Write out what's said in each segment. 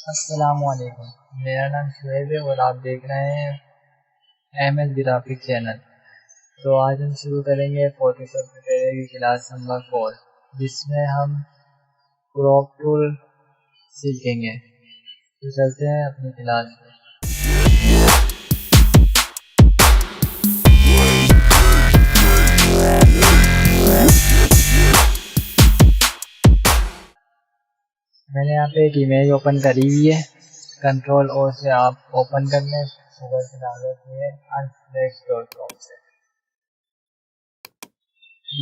अस्सलामुअलैकुम। मेरा नाम शुएब है और आप देख रहे हैं एम एस ग्राफिक चैनल। तो आज हम शुरू करेंगे फोटोशॉप ट्यूटोरियल की क्लास नंबर 4, जिसमें हम क्रॉप टूल सीखेंगे। तो चलते हैं अपनी क्लास में। मैंने यहाँ पे एक इमेज ओपन करी हुई है। कंट्रोल ओ से आप ओपन कर लें। गूगल से डाउनलोड किए unflex.com से।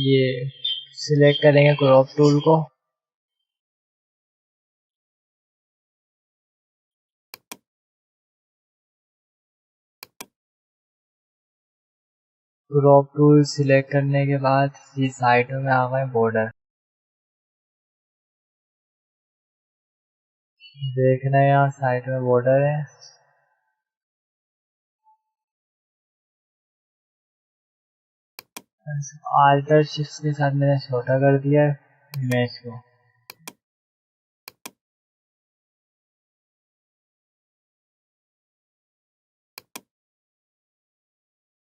ये सिलेक्ट करेंगे क्रॉप टूल को। क्रॉप टूल सिलेक्ट करने के बाद ये साइडों में आ गए बॉर्डर। देखना है यहाँ साइड में बॉर्डर है। आल्टर शिफ्ट के साथ मैंने छोटा कर दिया इमेज को।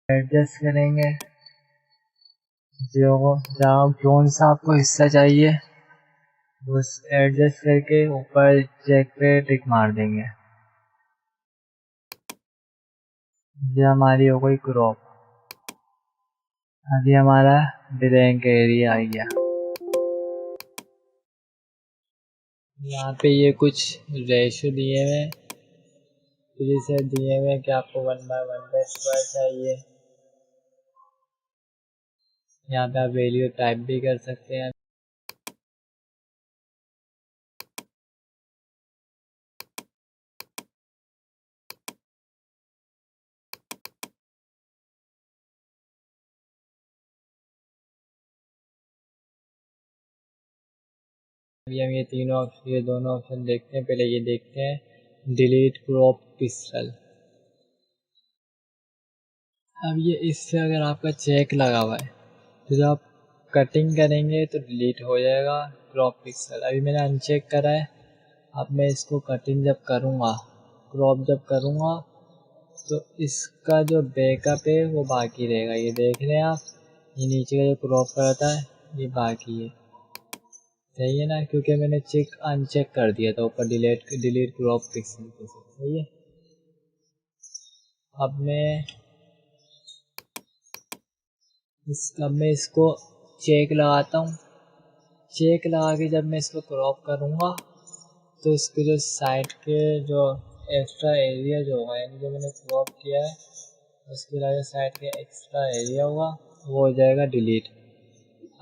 एडजस्ट करेंगे जहाँ कौन सा आपको हिस्सा चाहिए उस एडजस्ट करके ऊपर चेक पे टिक मार देंगे। ये हमारी हो गई क्रॉप। अभी हमारा ब्लैंक एरिया आ गया। यहाँ पे ये कुछ रेशो दिए हुए, जैसे दिए हुए कि आपको 1/1 स्क्वायर चाहिए। यहाँ पे आप वैल्यू टाइप भी कर सकते हैं। अभी हम ये दोनों ऑप्शन देखते हैं। पहले ये देखते हैं डिलीट क्रॉप पिक्सल। अब ये इससे अगर आपका चेक लगा हुआ है तो जब आप कटिंग करेंगे तो डिलीट हो जाएगा क्रॉप पिक्सल। अभी मैंने अनचेक करा है। अब मैं इसको कटिंग जब करूँगा, क्रॉप जब करूँगा, तो इसका जो बैकअप है वो बाकी रहेगा। ये देख रहे हैं आप, ये नीचे का जो क्रॉप करता है ये बाकी है। सही है ना, क्योंकि मैंने अनचेक कर दिया था ऊपर डिलीट क्रॉप पिक्सल के साथ। सही है। अब मैं इसको चेक लगाता हूँ। चेक लगा के जब मैं इसको क्रॉप करूँगा तो इसके जो साइड के जो एक्स्ट्रा एरिया जो होगा, यानी जो मैंने क्रॉप किया है उसके अलावा साइड के एक्स्ट्रा एरिया होगा वो हो जाएगा डिलीट।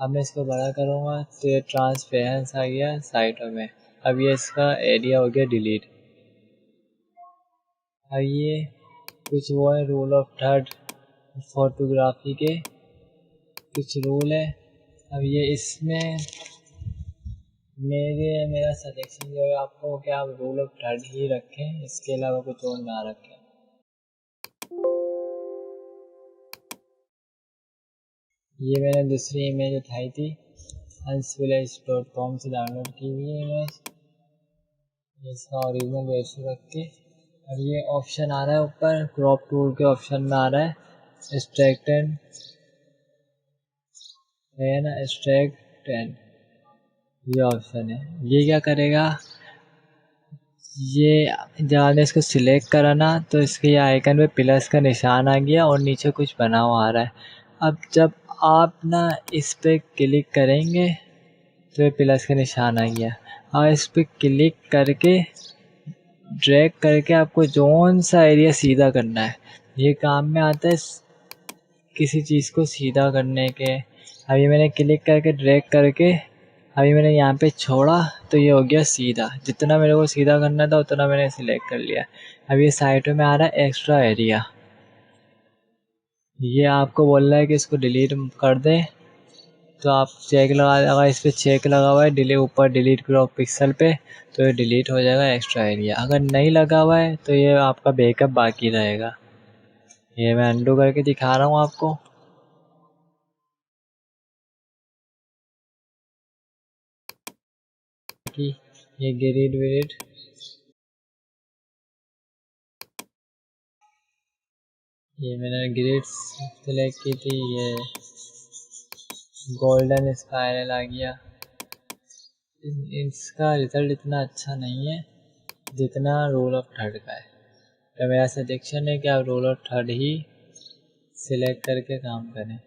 अब मैं इसको बड़ा करूँगा तो ये ट्रांसपेरेंस आ गया साइडों में। अब ये इसका एरिया हो गया डिलीट। अब ये कुछ वो है रूल ऑफ थर्ड फोटोग्राफी के कुछ रूल है। अब ये इसमें मेरा सजेशन जो है आपको कि आप रूल ऑफ थर्ड ही रखें, इसके अलावा कुछ और ना रखें। ये मैंने दूसरी इमेज उठाई थी unsplash.com से डाउनलोड की हुई है इमेज। इसका ओरिजिनल रेशो रख के अब ये ऑप्शन आ रहा है ऊपर क्रॉप टूल के ऑप्शन में आ रहा है एक्सट्रैक्टेंट है ना, एक्सट्रैक्टेंट ये ऑप्शन है। ये क्या करेगा, ये जब आपने इसको सिलेक्ट करा ना तो इसके आइकन पे प्लस का निशान आ गया और नीचे कुछ बना हुआ आ रहा है। अब जब आप ना इस पे क्लिक करेंगे तो ये प्लस का निशान आ गया। और इस पे क्लिक करके ड्रैग करके आपको जौन सा एरिया सीधा करना है, ये काम में आता है किसी चीज़ को सीधा करने के। अभी मैंने क्लिक करके ड्रैग करके अभी मैंने यहाँ पे छोड़ा तो ये हो गया सीधा। जितना मेरे को सीधा करना था उतना मैंने सिलेक्ट कर लिया। अब ये साइड में आ रहा है एक्स्ट्रा एरिया। ये आपको बोल रहा है कि इसको डिलीट कर दें, तो आप चेक लगा, अगर इस पर चेक लगा हुआ है डिलीट ऊपर डिलीट क्रॉप पिक्सल पे तो ये डिलीट हो जाएगा एक्स्ट्रा एरिया। अगर नहीं लगा हुआ है तो ये आपका बैकअप बाकी रहेगा। ये मैं अंडू करके दिखा रहा हूँ आपको। कि ये ग्रिड विरिड ये मैंने ग्रिड्स सिलेक्ट की थी, ये गोल्डन स्पाइरल आ गया। इसका रिजल्ट इतना अच्छा नहीं है जितना रूल ऑफ थर्ड का है। तो मेरा सजेशन है कि आप rule of third he select करके काम करें।